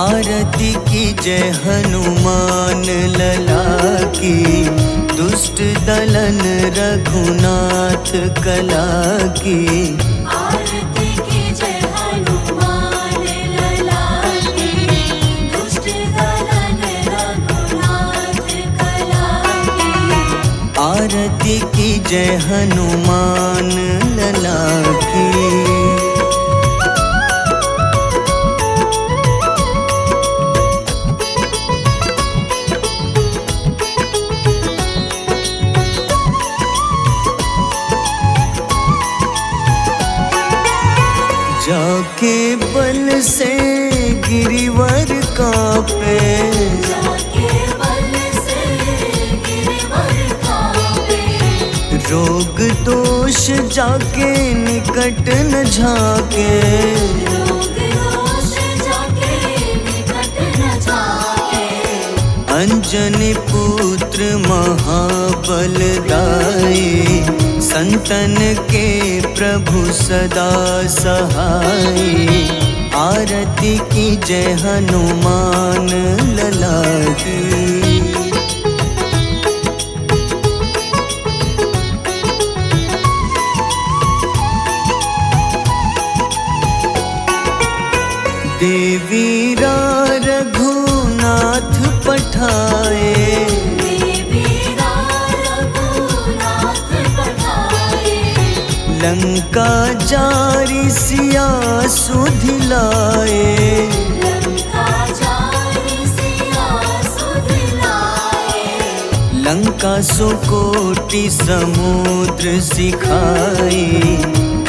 आरती की जय हनुमान लला की, दुष्ट दलन रघुनाथ कला की। आरती की जय हनुमान लला की, दुष्ट दलन रघुनाथ कला की। आरती की जय हनुमान लला की। जाके बल से गिरिवर कांपे, जाके बल से गिरिवर कांपे। रोग दोष जाके निकट न झाके, रोग दोष जाके निकट न झाके। अंजनी पुत्र महाबलदाई, संतन के प्रभु सदा सहाय। आरती की जय हनुमान लला की। देवीरा रघुनाथ पठाए, देवीरा रघुनाथ पठाए। लंका जारी सिया सुधिलाए, लंका जारी सिया सुधिलाए। लंका सुकोटि समुद्र सिखाई।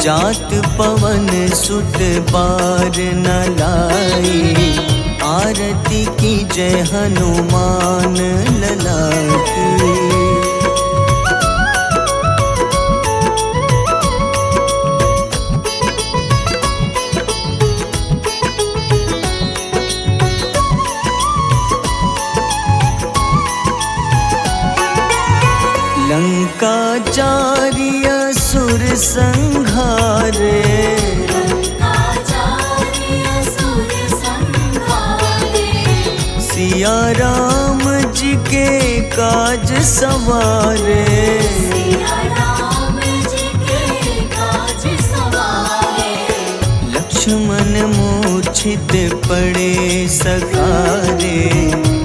जात पवन सुत बार न लाई। आरती की जय हनुमान लला की। लंका जारी असुर संघारे, लंका जारी असुर संघारे। सिया राम जी के काज सवारे। सिया राम जी के काज सवारे। लक्ष्मण मूर्छित पड़े सखारे।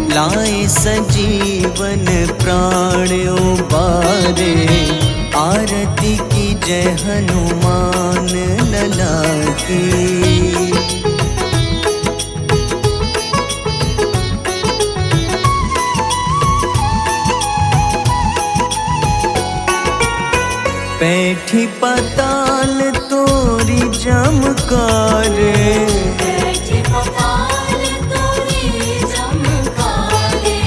लाए सजीवन प्राण उबारे। आरती की जय हनुमान लला की। बैठी पाताल तोरी जमकारे। बैठी पाताल तोरी जमकारे।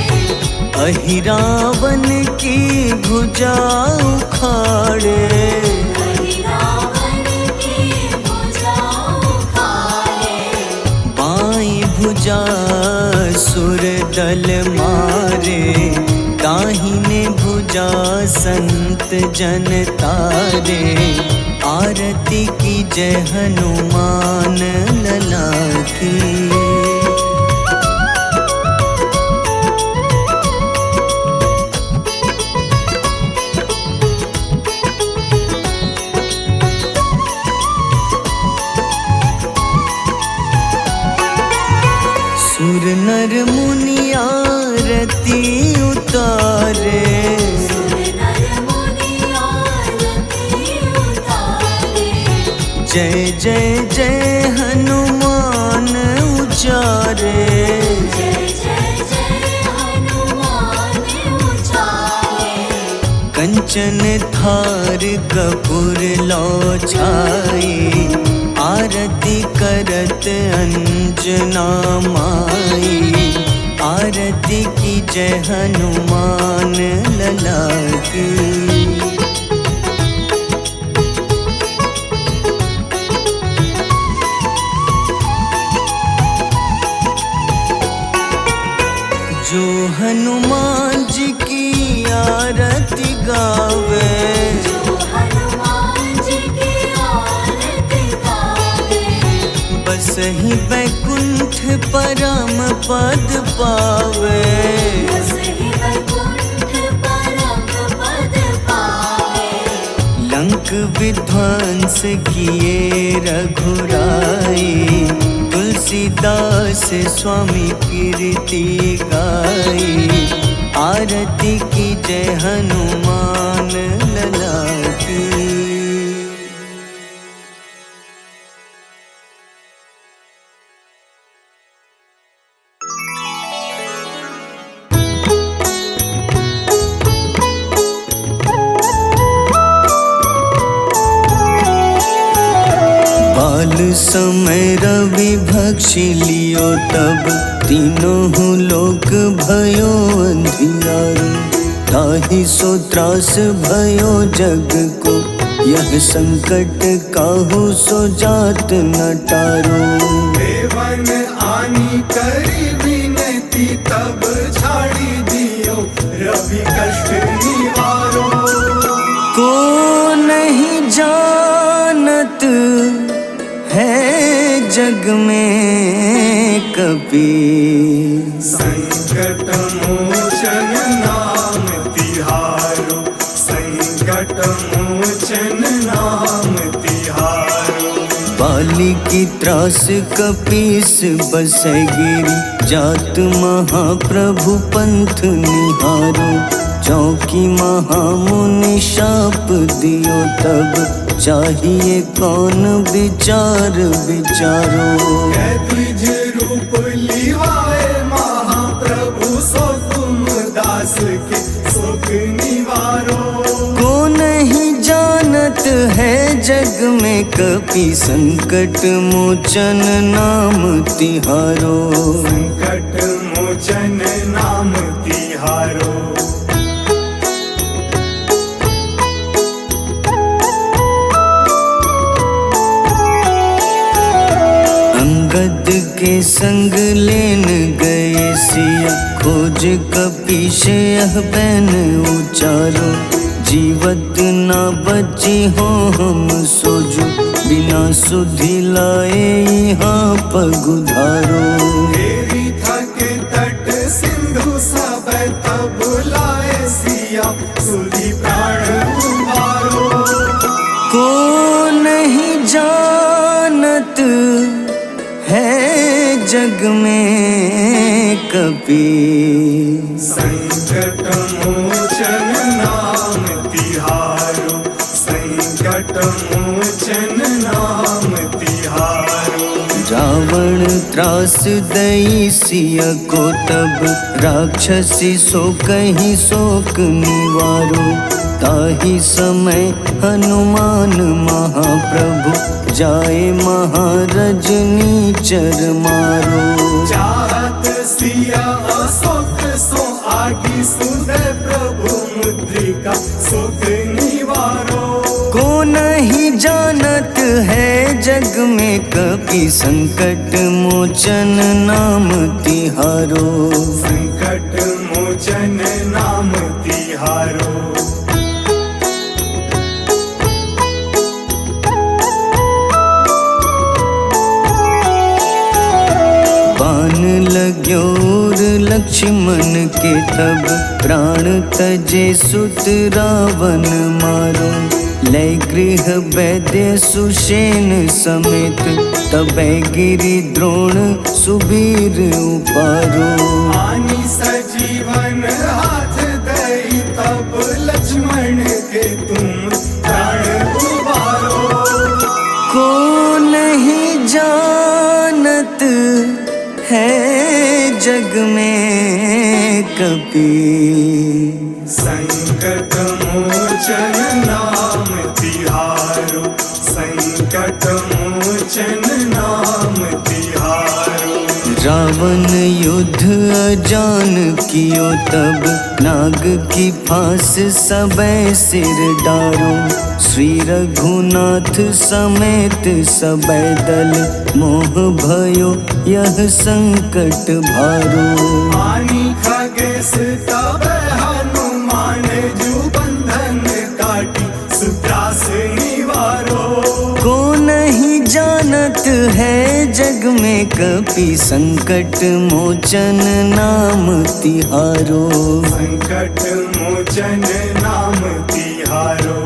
अहिरावन की भुजा उखाड़े। अहिरावन की भुजा उखाड़े। बाईं भुजा सुर दल मारे। दाहिने भुजा संत जन तारे। आरती की जय हनुमान लला की। सुर नर मुनि आरती उतारे। सुर नर मुनि आरती उतारे। जय जय जय हनुमान उचारे। जय जय जय हनुमान उचारे। कंचन थार कपूर लो छाई। आरती करत अंजना माई। आरती की जय हनुमान लला की। जो हनुमान जी की आरती गावे। जो हनुमान जी की आरती गावे। बस ही बैकुंठ परम पद पावे। बसहि वैकुंठ परम पद पावे। लंक विध्वंस किए रघुराई, तुलसीदास स्वामी कीर्ति गाई। आरती की जय हनुमान लला की। बाल समय रवि भक्षि लियो तब, तीनों लोक भयो अंधियारो। ताहि सो त्रास भयो जग को, यह संकट काहू सो जात न टारो। देवन आनी करी विनती, तब झाड़ी दियो रवि कष्ट निवारो। को नहीं जानत है जग में कपि, संकट मोचन नाम तिहारो। संकट मोचन नाम तिहारो। बाली की त्रास कपीस बसै गिरी, जात महाप्रभु पंथ निहारो। चौकी महामुनि शाप दियो तब, चाहिए कौन विचार विचारो। द्विज रूप लिवाए महाप्रभु, सो तुम दास के सुख निवारो। को नहीं जानत है जग में कपि, संकट मोचन नाम तिहारो। संकट मोचन नाम तिहारो। अंगद के संग लेन गए सिया, खोज कपीश यह बैन उचारो। जीवत ना बची हो हम सोजो, बिना सुधि लाए यहाँ पगुधारो। तेरी थके तट सिंधु सब तब लाए सिया, सुधि प्राण उबारो। को नहीं जानत है जग में कपि, संकट मोचन नाम तिहारो। संकट मोचन नाम तिहारो। रावण त्रास दई सिया को तब, राक्षसी सो कहीं शोक निवारो। ताहि समय हनुमान महाप्रभु, जाए महारजनी चर मारो। चाहत सिया अशोक सो आगी, सुदय प्रभु मुद्रिका सुख निवारो। को नहीं जानत है जग में कपि, संकट मोचन नाम तिहारो। संकट मोचन नाम तिहारो। बाण लग्योर लक्ष्मण के तब, प्राण तजे सुत रावण मारो। लय गृह वैद्य सुषेण समेत, तबै गिरि द्रोण सुबीर उपारो। आनी सजीवन हाथ दई, तब लक्ष्मण के तुम प्राण उबारो। को नहीं जानत है जग में कपि, संकट मोचन नाम तिहारो। संकट मोचन नाम तिहारो। रावण युद्ध अजान कियो तब, नाग की फांस सबै सिर डारो। श्री रघुनाथ समेत सबै दल, मोह भयो यह संकट भारो। आनी खगेश तब हनुमान, जू बंधन काटी सुत्रास निवारो। को नहीं जानत है जग में कपि संकट मोचन नाम तिहारो। संकट मोचन नाम तिहारो।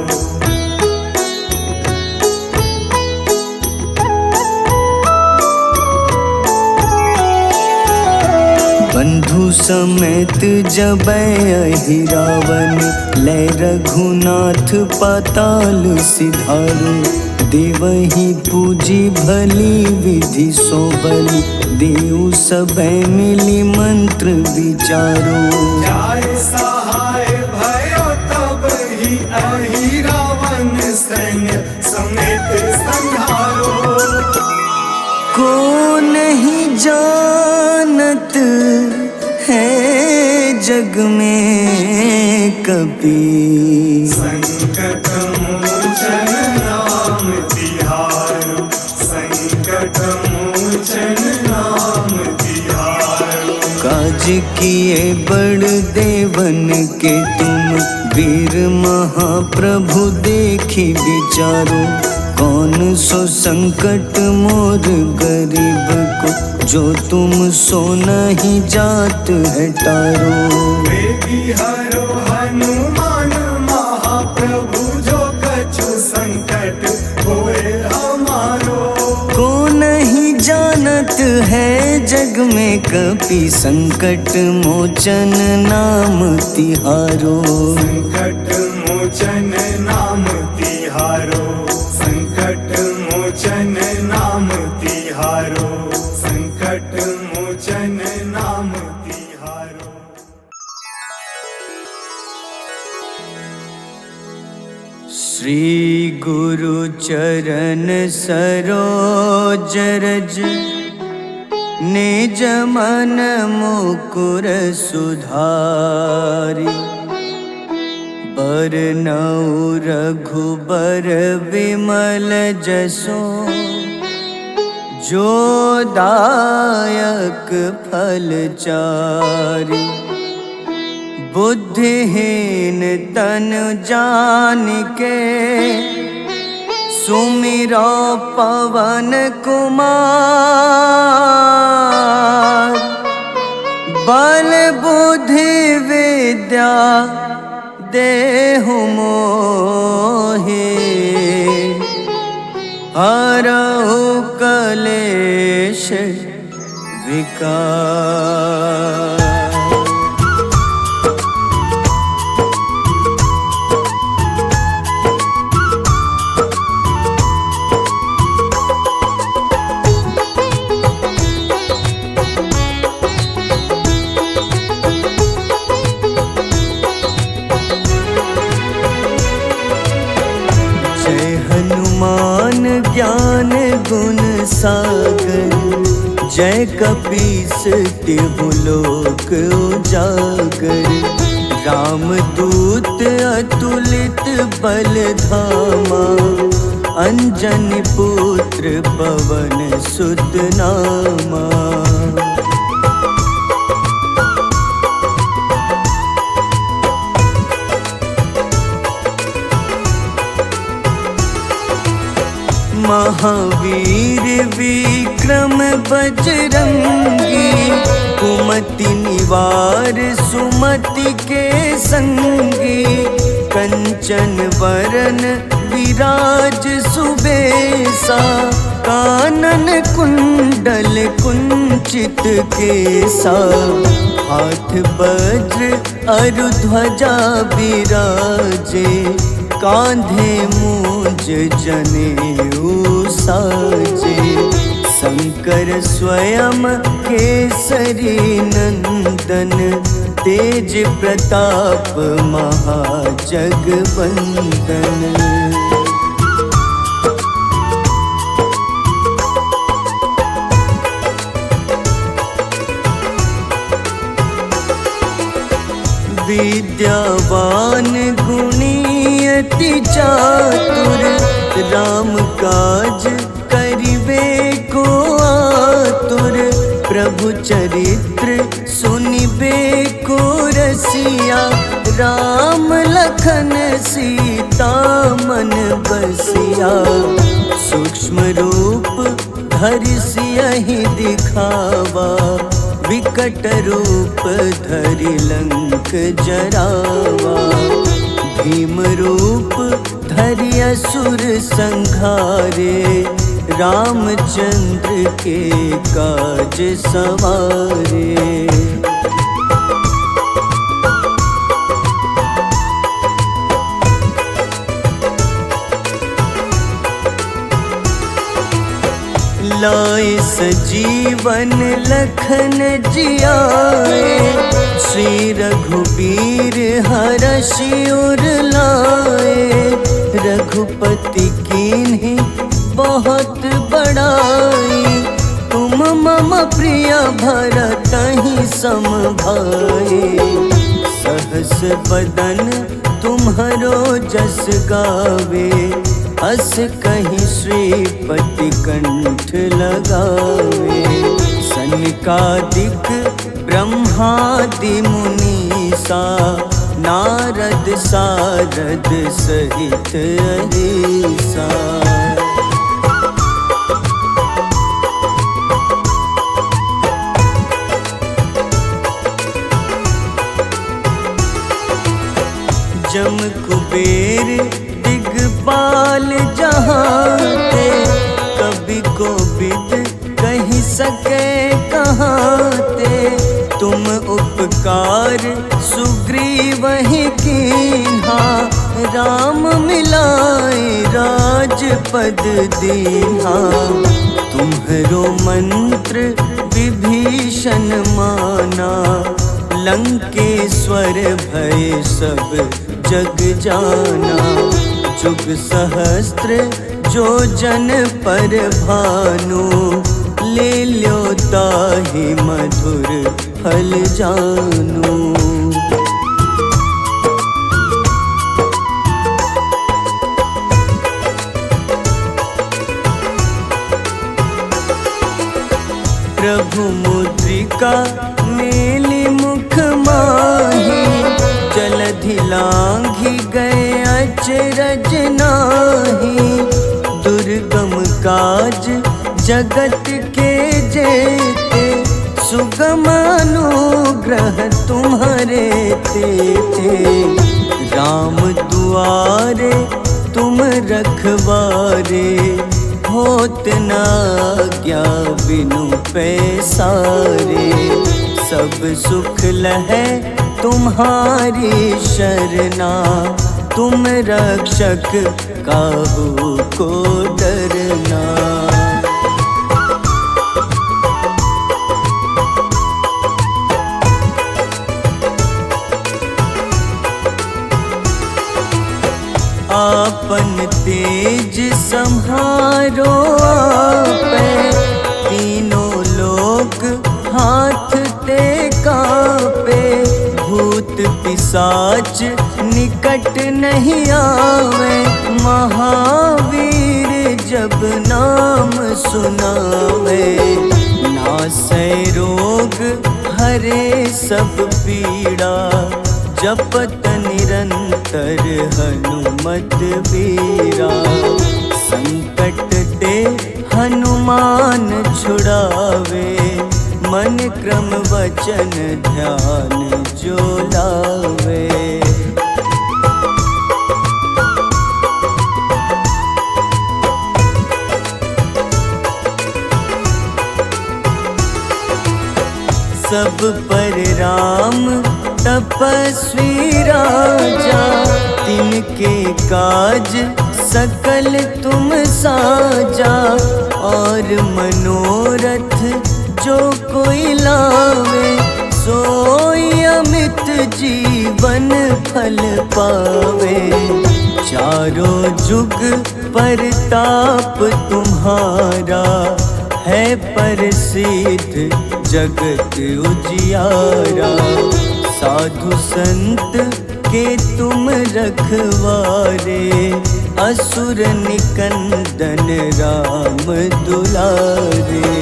बंधु समेत जबै अहि रावण, लै रघुनाथ पाताल सिधारो। देवहि पूजी भली विधि सो बलि, देव सबे मिली मंत्र विचारो। जाय सहाय भयो तब ही अहि रावण सैन्य समेत संहारो। को नहीं जानत है जग में कपि, संकट मोचन नाम तिहारो। संकट मोचन नाम तिहारो। काज किए बड़ देवन के तुम, वीर महाप्रभु देखी विचारो। कौन सो संकट मोर गरीब को, जो तुम सो नहीं जात है टारो। वेगी हरो हनुमान महाप्रभु, जो कछु संकट होए हमारो। को नहीं जानत है जग में कपि, संकट मोचन नाम तिहारो। संकट मोचन नाम तिहारो। संकट मोचन नाम तिहारो। संकट मोचन नाम तिहारो। श्री गुरु चरण सरोज रज, निज मन मुकुर सुधारि। बरनउँ रघुबर विमल जसो, जो दायक फल चारि। बुद्धिहीन तनु जानिके, सुमिरो पवन कुमार। बल बुद्धि विद्या देहु मोहि, हरहु कलेश विकार। ज्ञान गुण सागर, जय कपीस तिहु लोक उजागर। रामदूत अतुलित बल धामा, अंजनी पुत्र पवन सुत नामा। महावीर विक्रम बजरंगी, कुमति निवार सुमति के संगी। कंचन वरन विराज सुबेसा, कानन कुंडल कुंचित केसा। हाथ वज्र अरु ध्वजा विराजे, कांधे मूंज जनेऊ साजे। शंकर स्वयं केसरी नंदन, तेज प्रताप महाजगवंदन। विद्यावान गुणी अति चातुर, राम काज करिबे को आतुर। प्रभु चरित्र सुनिबे को रसिया, राम लखन सीता मन बसिया। सूक्ष्म रूप धरि सियहि दिखावा, विकट रूप धरि लंक जरावा। भीम रूप धरि असुर संहारे, रामचंद्र के काज सवारे। लाए सजीवन लखन जियाए, श्री रघुबीर हरषि उर लाए। रघुपति कीन्ही बहुत बड़ाई, तुम मम प्रिय भरतहि सम भाई। सहस बदन तुम्हरो जस गावे, अस कहीं श्रीपति कंठ लगावे। सनकादिक ब्रह्मादि मुनीसा, नारद सारद सहित अहिसा। जम कुबेर दिगपाल जहाते, कवि कोविद कहि सके कहाते। तुम उपकार सुग्रीवहि कीन्हा, राम मिलाए राजपद दीन्हा। तुम्हरो मंत्र विभीषण माना, लंकेश्वर भय सब जग जाना। जुग सहस्त्र जो जन पर भानु, ले ल्यो ताहि मधुर फल जानू। प्रभु मुद्रिका मेलि मुख माही, जलधि लांघि गए अचरज नाही। दुर्गम काज जगत के जेते, सुगम अनुग्रह तुम्हारे तेते। राम दुआरे तुम रखवारे, होत न आज्ञा बिनु पैसारे। सब सुख लहै तुम्हारी शरणा, तुम रक्षक काहू को डरना। आपन तेज सम्हारो आपै, तीनों लोक हाथ ते कापे। भूत पिशाच निकट नहीं आवे, महावीर जब नाम सुनावे। नासै रोग हरे सब पीड़ा, जपत निरंतर हनुमत बीरा। संकट ते हनुमान छुड़ावे, मन क्रम वचन ध्यान जो लावे। सब पर राम तपस्वी राजा, तिनके काज सकल तुम साजा। और मनोरथ जो कोई लावे, सोई अमित जीवन फल पावे। चारों जुग परताप तुम्हारा, है प्रसिद्ध जगत उजियारा। साधु संत के तुम रखवारे, असुर निकंदन राम दुलारे।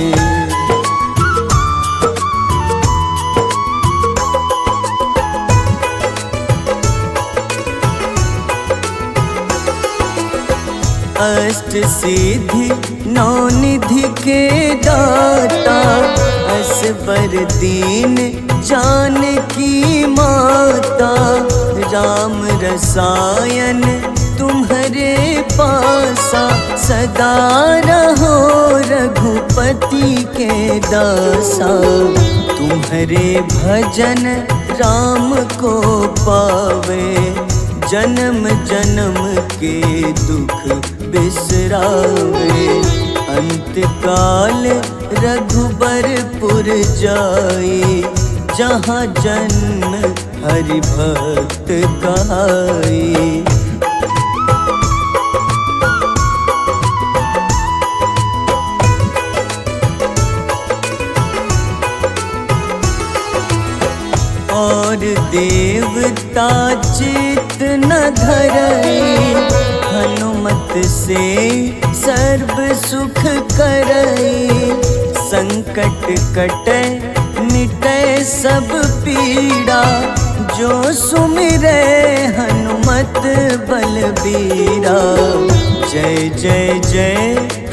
अष्ट सिद्धि नौ निधि के दाता, असबर दीन जानकी माता, राम रसायन तुम्हारे पासा, सदा रहो रघुपति के दासा। तुम्हारे भजन राम को पावे, जन्म जन्म के दुख बिसरावे। अंत काल रघुबरपुर जाई, जहाँ जन्म हरि भक्त कहाई। और देवता चित न धरई, हनुमत से सर्व सुख करई। संकट कटे मिटे सब पीड़ा, जो सुमिरे हनुमत बलबीरा। जय जय जय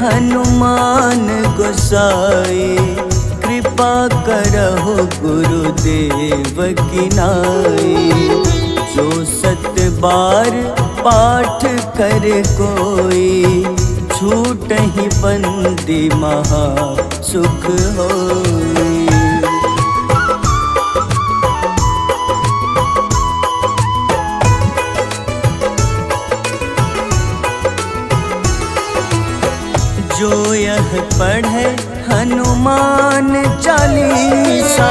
हनुमान गोसाई, कृपा करहु गुरुदेव की नाई। जो सत बार पाठ कर कोई, छूटहि बंदी महा सुख होई। जो यह पढ़े हनुमान चालीसा,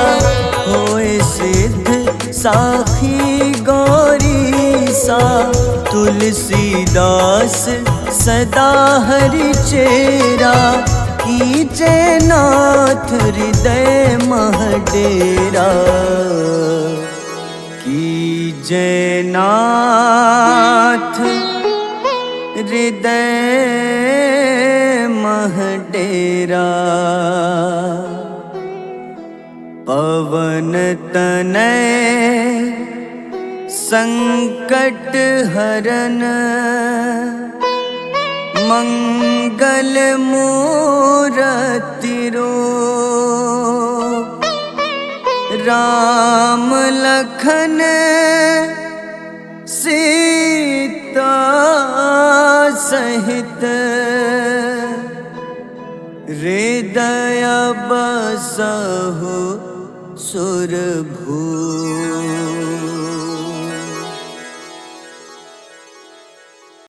होए सिद्ध साखी गौरीसा। तुलसीदास सदा हरि चेरा, कीजे नाथ हृदय मह डेरा। कीजे नाथ हृदय मह डेरा। पवन तनय संकट हरन, मंगल मूरति रूप। राम लखन सीता सहित, हृदय बसहु सुरभूप।